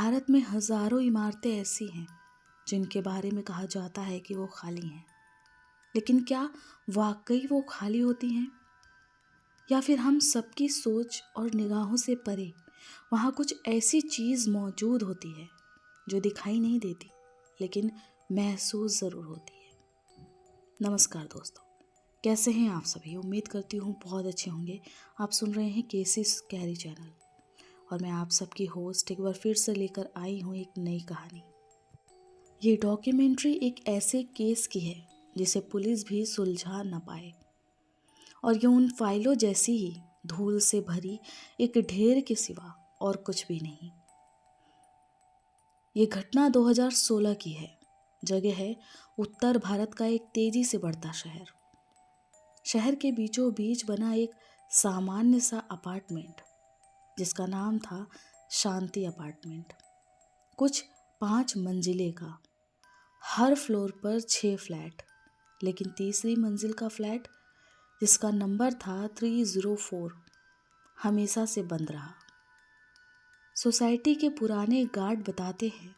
भारत में हजारों इमारतें ऐसी हैं जिनके बारे में कहा जाता है कि वो खाली हैं, लेकिन क्या वाकई वो खाली होती हैं? या फिर हम सबकी सोच और निगाहों से परे वहाँ कुछ ऐसी चीज़ मौजूद होती है जो दिखाई नहीं देती लेकिन महसूस ज़रूर होती है। नमस्कार दोस्तों, कैसे हैं आप सभी? उम्मीद करती हूँ बहुत अच्छे होंगे। आप सुन रहे हैं केसी कैरी चैनल और मैं आप सबकी होस्ट एक बार फिर से लेकर आई हूँ एक नई कहानी। ये डॉक्यूमेंट्री एक ऐसे केस की है जिसे पुलिस भी सुलझा न पाए और ये उन फाइलों जैसी ही धूल से भरी एक ढेर के सिवा और कुछ भी नहीं। ये घटना 2016 की है। जगह है उत्तर भारत का एक तेजी से बढ़ता शहर। शहर के बीचों बीच बना एक सामान्य सा अपार्टमेंट जिसका नाम था शांति अपार्टमेंट। कुछ 5 मंजिले का, हर फ्लोर पर 6 फ्लैट, लेकिन तीसरी मंजिल का फ्लैट जिसका नंबर था 304 हमेशा से बंद रहा। सोसाइटी के पुराने गार्ड बताते हैं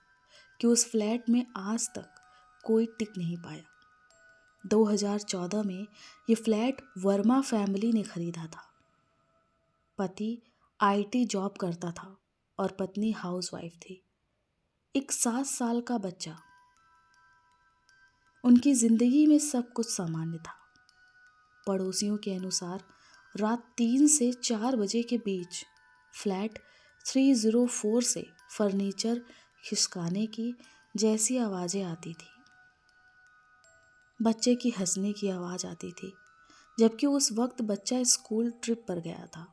कि उस फ्लैट में आज तक कोई टिक नहीं पाया। 2014 में ये फ्लैट वर्मा फैमिली ने खरीदा था। पति आईटी जॉब करता था और पत्नी हाउसवाइफ थी। एक 7 साल का बच्चा। उनकी जिंदगी में सब कुछ सामान्य था। पड़ोसियों के अनुसार रात 3 से 4 बजे के बीच फ्लैट 304 से फर्नीचर खिसकाने की जैसी आवाज़ें आती थी। बच्चे की हंसने की आवाज़ आती थी, जबकि उस वक्त बच्चा स्कूल ट्रिप पर गया था।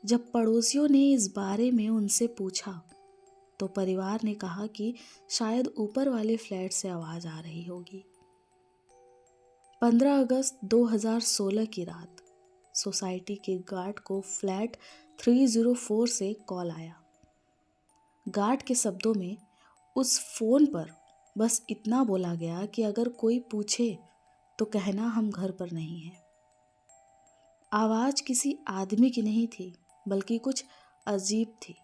जब पड़ोसियों ने इस बारे में उनसे पूछा तो परिवार ने कहा कि शायद ऊपर वाले फ्लैट से आवाज़ आ रही होगी। 15 अगस्त 2016 की रात सोसाइटी के गार्ड को फ्लैट 304 से कॉल आया। गार्ड के शब्दों में उस फोन पर बस इतना बोला गया कि अगर कोई पूछे तो कहना हम घर पर नहीं हैं। आवाज़ किसी आदमी की नहीं थी बल्कि कुछ अजीब थी।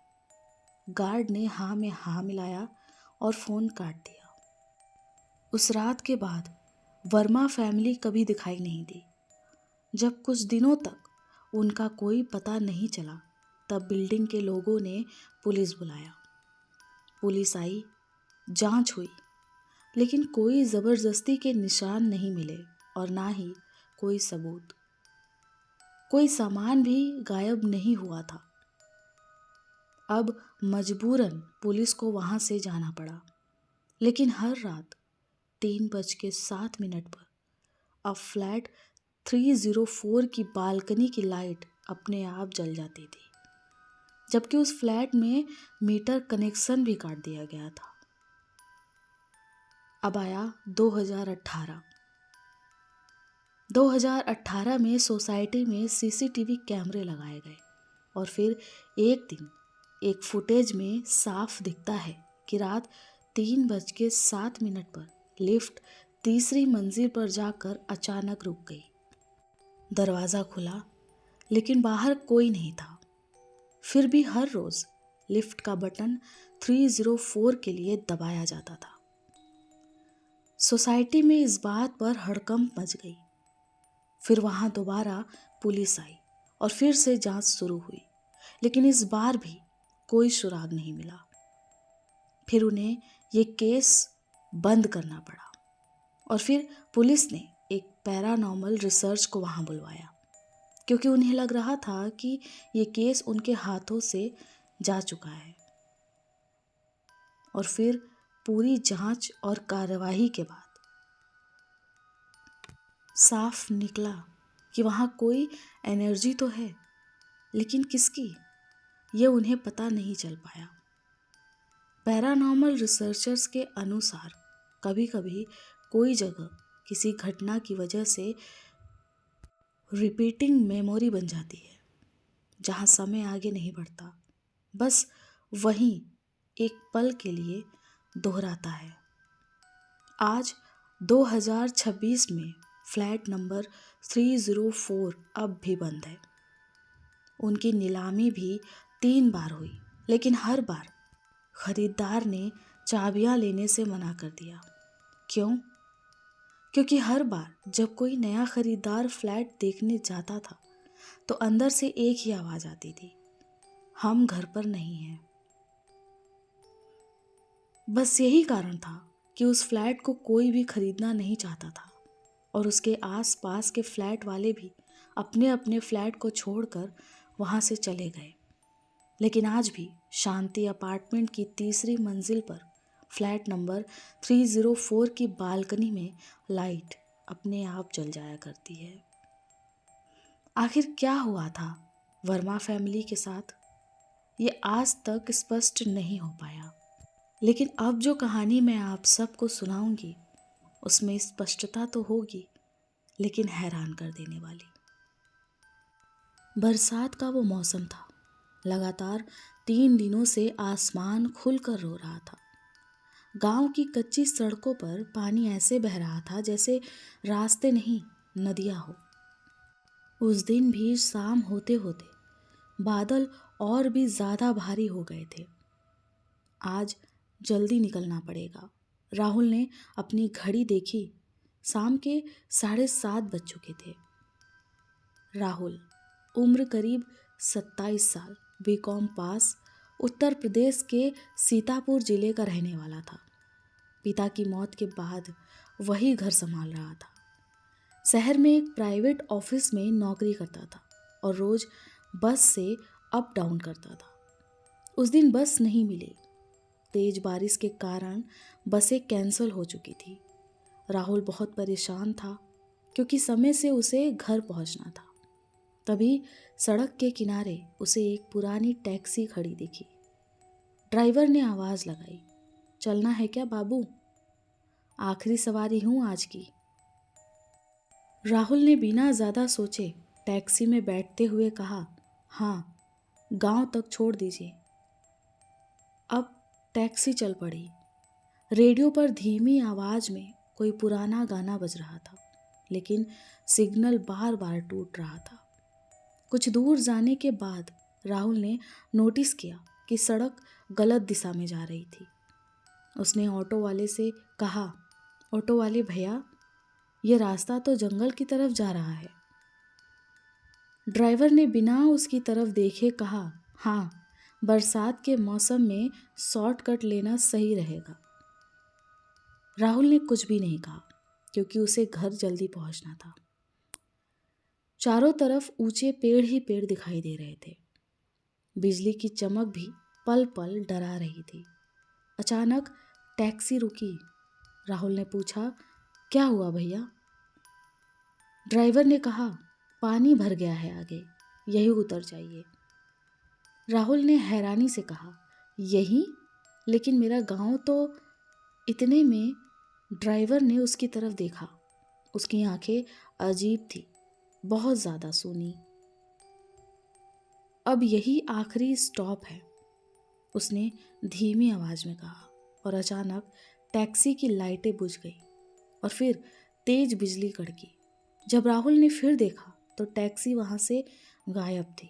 गार्ड ने हाँ में हाँ मिलाया और फ़ोन काट दिया। उस रात के बाद वर्मा फैमिली कभी दिखाई नहीं दी। जब कुछ दिनों तक उनका कोई पता नहीं चला तब बिल्डिंग के लोगों ने पुलिस बुलाया। पुलिस आई, जांच हुई, लेकिन कोई ज़बरदस्ती के निशान नहीं मिले और ना ही कोई सबूत। कोई सामान भी गायब नहीं हुआ था। अब मजबूरन पुलिस को वहाँ से जाना पड़ा, लेकिन हर रात 3:07 पर अब फ्लैट 304 की बालकनी की लाइट अपने आप जल जाती थी, जबकि उस फ्लैट में मीटर कनेक्शन भी काट दिया गया था। अब आया 2018। 2018 में सोसाइटी में सीसीटीवी कैमरे लगाए गए और फिर एक दिन एक फुटेज में साफ दिखता है कि रात 3:07 पर लिफ्ट तीसरी मंजिल पर जाकर अचानक रुक गई। दरवाज़ा खुला, लेकिन बाहर कोई नहीं था। फिर भी हर रोज़ लिफ्ट का बटन 304 के लिए दबाया जाता था। सोसाइटी में इस बात पर हड़कंप मच गई। फिर वहाँ दोबारा पुलिस आई और फिर से जांच शुरू हुई, लेकिन इस बार भी कोई सुराग नहीं मिला। फिर उन्हें ये केस बंद करना पड़ा और फिर पुलिस ने एक पैरानॉर्मल रिसर्च को वहाँ बुलवाया, क्योंकि उन्हें लग रहा था कि ये केस उनके हाथों से जा चुका है। और फिर पूरी जांच और कार्यवाही के बाद साफ निकला कि वहाँ कोई एनर्जी तो है, लेकिन किसकी, ये उन्हें पता नहीं चल पाया। पैरानॉर्मल रिसर्चर्स के अनुसार कभी कभी कोई जगह किसी घटना की वजह से रिपीटिंग मेमोरी बन जाती है, जहाँ समय आगे नहीं बढ़ता, बस वहीं एक पल के लिए दोहराता है। आज 2026 में फ्लैट नंबर 304 अब भी बंद है। उनकी नीलामी भी 3 बार हुई, लेकिन हर बार खरीदार ने चाबियां लेने से मना कर दिया। क्यों? क्योंकि हर बार जब कोई नया खरीदार फ्लैट देखने जाता था तो अंदर से एक ही आवाज आती थी, हम घर पर नहीं हैं। बस यही कारण था कि उस फ्लैट को कोई भी खरीदना नहीं चाहता था और उसके आस-पास के फ्लैट वाले भी अपने अपने फ्लैट को छोड़कर वहां से चले गए। लेकिन आज भी शांति अपार्टमेंट की तीसरी मंजिल पर फ्लैट नंबर 304 की बालकनी में लाइट अपने आप जल जाया करती है। आखिर क्या हुआ था वर्मा फैमिली के साथ, ये आज तक स्पष्ट नहीं हो पाया। लेकिन अब जो कहानी मैं आप सबको सुनाऊंगी उसमें स्पष्टता तो होगी, लेकिन हैरान कर देने वाली। बरसात का वो मौसम था। लगातार 3 दिनों से आसमान खुलकर रो रहा था। गांव की कच्ची सड़कों पर पानी ऐसे बह रहा था जैसे रास्ते नहीं नदियां हो। उस दिन भी शाम होते होते बादल और भी ज्यादा भारी हो गए थे। आज जल्दी निकलना पड़ेगा। राहुल ने अपनी घड़ी देखी। शाम के 7:30 बज चुके थे। राहुल, उम्र करीब 27 साल, बीकॉम पास, उत्तर प्रदेश के सीतापुर जिले का रहने वाला था। पिता की मौत के बाद वही घर संभाल रहा था। शहर में एक प्राइवेट ऑफिस में नौकरी करता था और रोज बस से अप डाउन करता था। उस दिन बस नहीं मिली। तेज बारिश के कारण बसें कैंसिल हो चुकी थी। राहुल बहुत परेशान था क्योंकि समय से उसे घर पहुंचना था। तभी सड़क के किनारे उसे एक पुरानी टैक्सी खड़ी दिखी। ड्राइवर ने आवाज लगाई, चलना है क्या बाबू? आखिरी सवारी हूं आज की। राहुल ने बिना ज्यादा सोचे टैक्सी में बैठते हुए कहा, हाँ, गांव तक छोड़ दीजिए। अब टैक्सी चल पड़ी। रेडियो पर धीमी आवाज में कोई पुराना गाना बज रहा था, लेकिन सिग्नल बार बार टूट रहा था। कुछ दूर जाने के बाद राहुल ने नोटिस किया कि सड़क गलत दिशा में जा रही थी। उसने ऑटो वाले से कहा, ऑटो वाले भैया, ये रास्ता तो जंगल की तरफ जा रहा है। ड्राइवर ने बिना उसकी तरफ देखे कहा, हाँ, बरसात के मौसम में शॉर्टकट लेना सही रहेगा। राहुल ने कुछ भी नहीं कहा क्योंकि उसे घर जल्दी पहुंचना था। चारों तरफ ऊंचे पेड़ ही पेड़ दिखाई दे रहे थे। बिजली की चमक भी पल पल डरा रही थी। अचानक टैक्सी रुकी। राहुल ने पूछा, क्या हुआ भैया? ड्राइवर ने कहा, पानी भर गया है आगे, यही उतर जाइए। राहुल ने हैरानी से कहा, यही? लेकिन मेरा गांव तो। इतने में ड्राइवर ने उसकी तरफ देखा। उसकी आंखें अजीब थी, बहुत ज्यादा सूनी। अब यही आखिरी स्टॉप है, उसने धीमी आवाज में कहा और अचानक टैक्सी की लाइटें बुझ गई और फिर तेज बिजली कड़की। जब राहुल ने फिर देखा तो टैक्सी वहां से गायब थी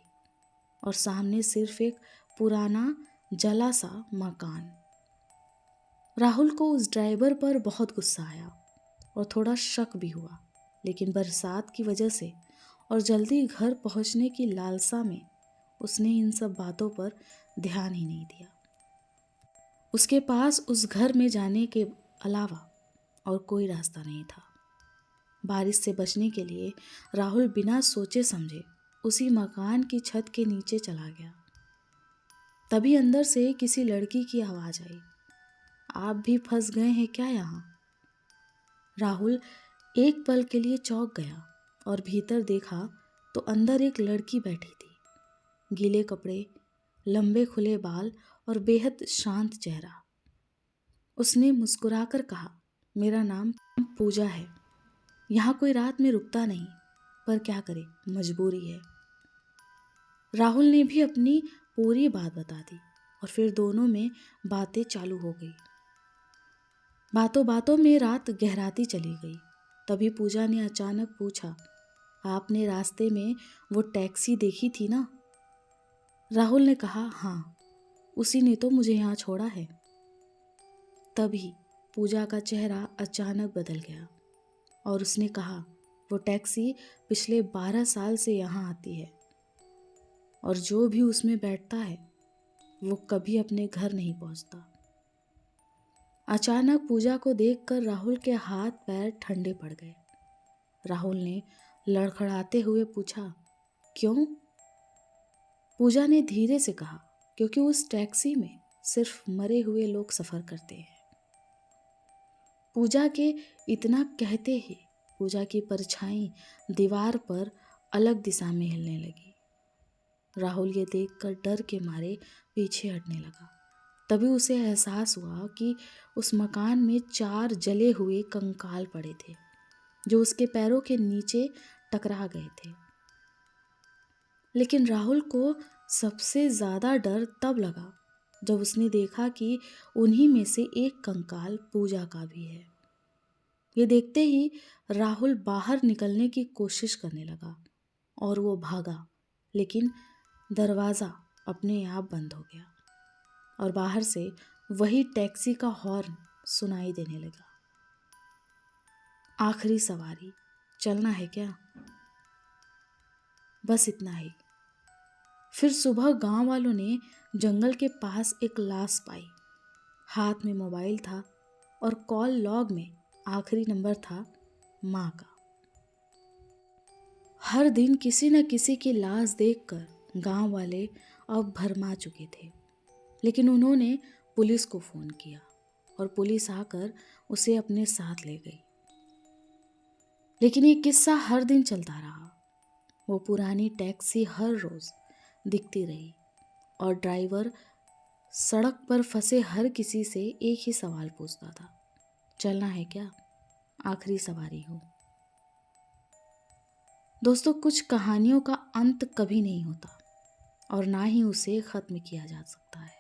और सामने सिर्फ एक पुराना जला सा मकान। राहुल को उस ड्राइवर पर बहुत गुस्सा आया और थोड़ा शक भी हुआ, लेकिन बरसात की वजह से और जल्दी घर पहुंचने की लालसा में उसने इन सब बातों पर ध्यान ही नहीं दिया। उसके पास उस घर में जाने के अलावा और कोई रास्ता नहीं था। बारिश से बचने के लिए राहुल बिना सोचे समझे उसी मकान की छत के नीचे चला गया। तभी अंदर से किसी लड़की की आवाज आई, आप भी फंस गए हैं क्या यहाँ? राहुल एक पल के लिए चौंक गया और भीतर देखा तो अंदर एक लड़की बैठी थी। गीले कपड़े, लंबे खुले बाल और बेहद शांत चेहरा। उसने मुस्कुराकर कहा, मेरा नाम पूजा है। यहाँ कोई रात में रुकता नहीं, पर क्या करे, मजबूरी है। राहुल ने भी अपनी पूरी बात बता दी और फिर दोनों में बातें चालू हो गई। बातों बातों में रात गहराती चली गई। तभी पूजा ने अचानक पूछा, आपने रास्ते में वो टैक्सी देखी थी ना? राहुल ने कहा, हाँ, उसी ने तो मुझे यहाँ छोड़ा है। तभी पूजा का चेहरा अचानक बदल गया और उसने कहा, वो टैक्सी पिछले 12 साल से यहाँ आती है और जो भी उसमें बैठता है वो कभी अपने घर नहीं पहुंचता। अचानक पूजा को देखकर राहुल के हाथ पैर ठंडे पड़ गए। राहुल ने लड़खड़ाते हुए पूछा, क्यों? पूजा ने धीरे से कहा, क्योंकि उस टैक्सी में सिर्फ मरे हुए लोग सफर करते हैं। पूजा के इतना कहते ही पूजा की परछाई दीवार पर अलग दिशा में हिलने लगी। राहुल ये देखकर डर के मारे पीछे हटने लगा। तभी उसे एहसास हुआ कि उस मकान में 4 जले हुए कंकाल पड़े थे जो उसके पैरों के नीचे टकरा गए थे। लेकिन राहुल को सबसे ज़्यादा डर तब लगा जब उसने देखा कि उन्हीं में से एक कंकाल पूजा का भी है। ये देखते ही राहुल बाहर निकलने की कोशिश करने लगा और वो भागा, लेकिन दरवाज़ा अपने आप बंद हो गया और बाहर से वही टैक्सी का हॉर्न सुनाई देने लगा। आखिरी सवारी, चलना है क्या? बस इतना ही। फिर सुबह गांव वालों ने जंगल के पास एक लाश पाई। हाथ में मोबाइल था और कॉल लॉग में आखिरी नंबर था माँ का। हर दिन किसी न किसी की लाश देखकर गांव वाले अब भरमा चुके थे, लेकिन उन्होंने पुलिस को फ़ोन किया और पुलिस आकर उसे अपने साथ ले गई। लेकिन ये किस्सा हर दिन चलता रहा। वो पुरानी टैक्सी हर रोज़ दिखती रही और ड्राइवर सड़क पर फंसे हर किसी से एक ही सवाल पूछता था, चलना है क्या? आखिरी सवारी हो। दोस्तों, कुछ कहानियों का अंत कभी नहीं होता और ना ही उसे ख़त्म किया जा सकता है।